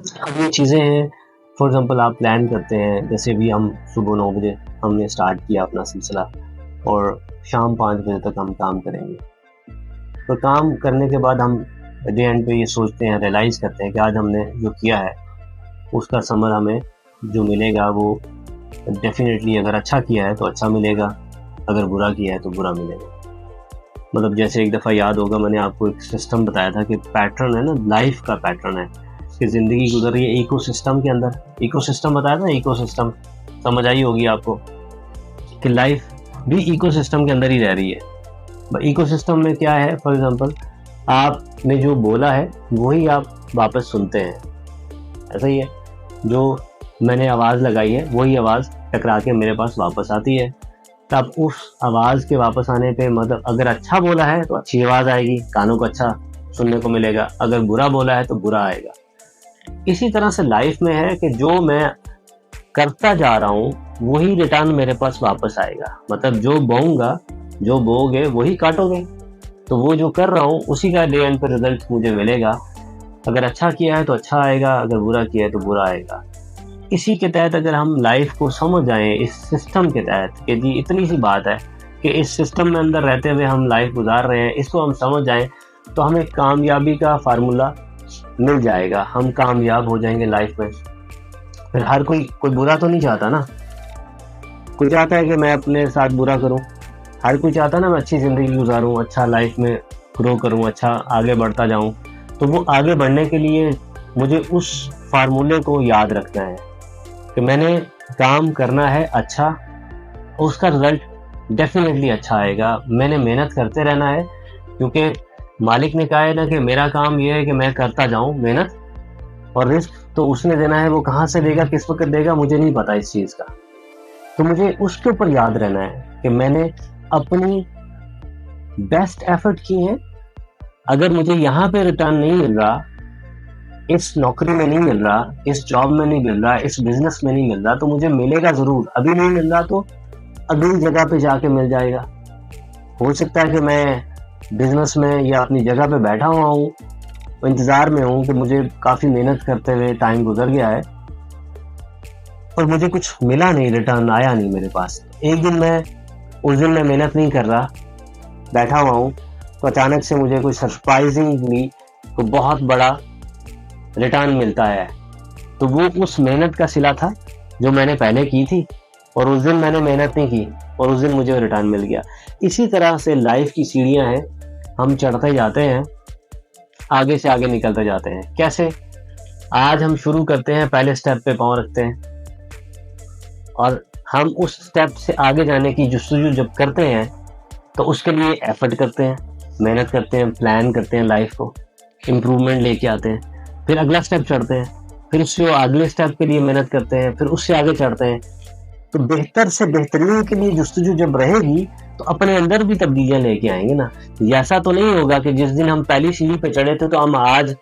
अब ये चीज़ें हैं, फॉर एग्ज़ाम्पल आप प्लान करते हैं, जैसे भी हम सुबह 9 बजे हमने स्टार्ट किया अपना सिलसिला और शाम 5 बजे तक हम काम करेंगे। तो काम करने के बाद हम एट द एंड पे ये सोचते हैं, रियलाइज़ करते हैं कि आज हमने जो किया है उसका समर हमें जो मिलेगा वो डेफ़िनेटली अगर अच्छा किया है तो अच्छा मिलेगा, अगर बुरा किया है तो बुरा मिलेगा। मतलब जैसे एक दफ़ा याद होगा मैंने आपको एक सिस्टम बताया था कि पैटर्न है ना, लाइफ़ का पैटर्न है कि ज़िंदगी गुज़र रही है इकोसिस्टम के अंदर। इकोसिस्टम बताया था, इकोसिस्टम समझ आई होगी आपको कि लाइफ़ भी इकोसिस्टम के अंदर ही रह रही है। इकोसिस्टम में क्या है, फॉर एग्ज़ाम्पल आपने जो बोला है वही आप वापस सुनते हैं, ऐसा ही है। जो मैंने आवाज़ लगाई है वही आवाज़ टकरा के मेरे पास वापस आती है। तब उस आवाज़ के वापस आने पे मतलब अगर अच्छा बोला है तो अच्छी आवाज़ आएगी, कानों को अच्छा सुनने को मिलेगा, अगर बुरा बोला है तो बुरा आएगा। इसी तरह से लाइफ में है कि जो मैं करता जा रहा हूँ वही रिटर्न मेरे पास वापस आएगा। मतलब जो बोऊंगा, जो बोओगे वही काटोगे। तो वो जो कर रहा हूँ उसी का डे एंड पर रिजल्ट मुझे मिलेगा। अगर अच्छा किया है तो अच्छा आएगा, अगर बुरा किया है तो बुरा आएगा। इसी के तहत अगर हम लाइफ को समझ जाएं इस सिस्टम के तहत कि जी इतनी सी बात है कि इस सिस्टम में अंदर रहते हुए हम लाइफ गुजार रहे हैं, इसको हम समझ जाएं तो हमें कामयाबी का फार्मूला मिल जाएगा, हम कामयाब हो जाएंगे लाइफ में। फिर हर कोई बुरा तो नहीं चाहता ना, कोई चाहता है कि मैं अपने साथ बुरा करूं, हर कोई चाहता है ना मैं अच्छी ज़िंदगी गुजारूं, अच्छा लाइफ में ग्रो करूं, अच्छा आगे बढ़ता जाऊं। तो वो आगे बढ़ने के लिए मुझे उस फार्मूले को याद रखना है कि मैंने काम करना है अच्छा, उसका रिजल्ट डेफिनेटली अच्छा आएगा। मैंने मेहनत करते रहना है क्योंकि मालिक ने कहा है ना कि मेरा काम ये है कि मैं करता जाऊं मेहनत, और रिस्क तो उसने देना है, वो कहाँ से देगा, किस वक्त देगा, मुझे नहीं पता इस चीज़ का। तो मुझे उसके ऊपर याद रहना है कि मैंने अपनी बेस्ट एफर्ट की है। अगर मुझे यहाँ पे रिटर्न नहीं मिल रहा, इस नौकरी में नहीं मिल रहा, इस जॉब में नहीं मिल रहा, इस बिजनेस में नहीं मिल रहा, तो मुझे मिलेगा ज़रूर। अभी नहीं मिल रहा तो अगली जगह पे जाके मिल जाएगा। हो सकता है कि मैं बिजनेस में या अपनी जगह पे बैठा हुआ हूँ, इंतज़ार में हूँ कि मुझे काफ़ी मेहनत करते हुए टाइम गुजर गया है और मुझे कुछ मिला नहीं, रिटर्न आया नहीं मेरे पास। एक दिन उस दिन मैं मेहनत नहीं कर रहा, बैठा हुआ हूँ, तो अचानक से मुझे कोई सरप्राइजिंगली कोई बहुत बड़ा रिटर्न मिलता है। तो वो उस मेहनत का सिला था जो मैंने पहले की थी, और उस दिन मैंने मेहनत नहीं की और उस दिन मुझे रिटर्न मिल गया। इसी तरह से लाइफ की सीढ़ियाँ हैं, हम चढ़ते जाते हैं, आगे से आगे निकलते जाते हैं। कैसे? आज हम शुरू करते हैं, पहले स्टेप पे पाँव रखते हैं और हम उस स्टेप से आगे जाने की जुस्तजू जब करते हैं तो उसके लिए एफर्ट करते हैं, मेहनत करते हैं, प्लान करते हैं, लाइफ को इम्प्रूवमेंट लेके आते हैं, फिर अगला स्टेप चढ़ते हैं, फिर उससे अगले स्टेप के लिए मेहनत करते हैं, फिर उससे आगे चढ़ते हैं। तो बेहतर से बेहतरीन के लिए जुस्तजू जब रहेगी तो अपने अंदर भी तब्दीलियां लेके आएंगे ना। ऐसा तो नहीं होगा कि जिस दिन हम पहली सीढ़ी पे चढ़े थे तो हम आज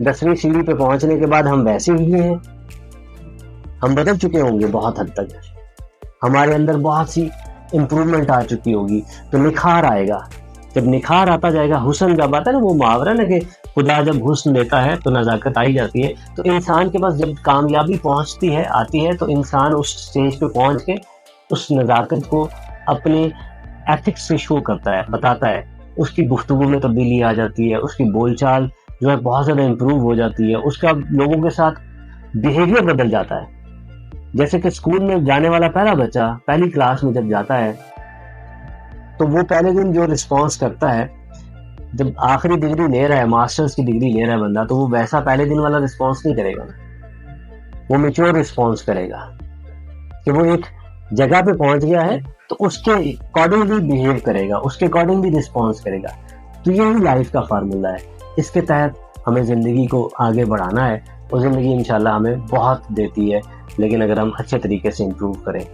10वीं सीढ़ी पे पहुंचने के बाद हम वैसे ही हैं। हम बदल चुके होंगे बहुत हद तक, हमारे अंदर बहुत सी इम्प्रूवमेंट आ चुकी होगी, तो निखार आएगा। जब निखार आता जाएगा, हुस्न जब आता है ना, वो मुहावरा ना कि खुदा जब हुस्न देता है तो नज़ाकत आई जाती है। तो इंसान के पास जब कामयाबी पहुंचती है, आती है, तो इंसान उस स्टेज पे पहुंच के उस नज़ाकत को अपने एथिक्स से शो करता है, बताता है। उसकी गुफ्तगू में तब्दीली आ जाती है, उसकी बोलचाल जो है बहुत ज़्यादा इम्प्रूव हो जाती है, उसका लोगों के साथ बिहेवियर बदल जाता है। जैसे कि स्कूल में जाने वाला पहला बच्चा पहली क्लास में जब जाता है तो वो पहले दिन जो रिस्पॉन्स करता है, जब आखिरी डिग्री ले रहा है, मास्टर्स की डिग्री ले रहा है बंदा, तो वो वैसा पहले दिन वाला रिस्पॉन्स नहीं करेगा ना, वो मैच्योर रिस्पॉन्स करेगा कि वो एक जगह पे पहुंच गया है तो उसके अकॉर्डिंगली बिहेव करेगा, उसके अकॉर्डिंगली रिस्पॉन्स करेगा। तो यही लाइफ का फार्मूला है। इसके तहत हमें ज़िंदगी को आगे बढ़ाना है और ज़िंदगी इंशाल्लाह हमें बहुत देती है, लेकिन अगर हम अच्छे तरीके से इम्प्रूव करें।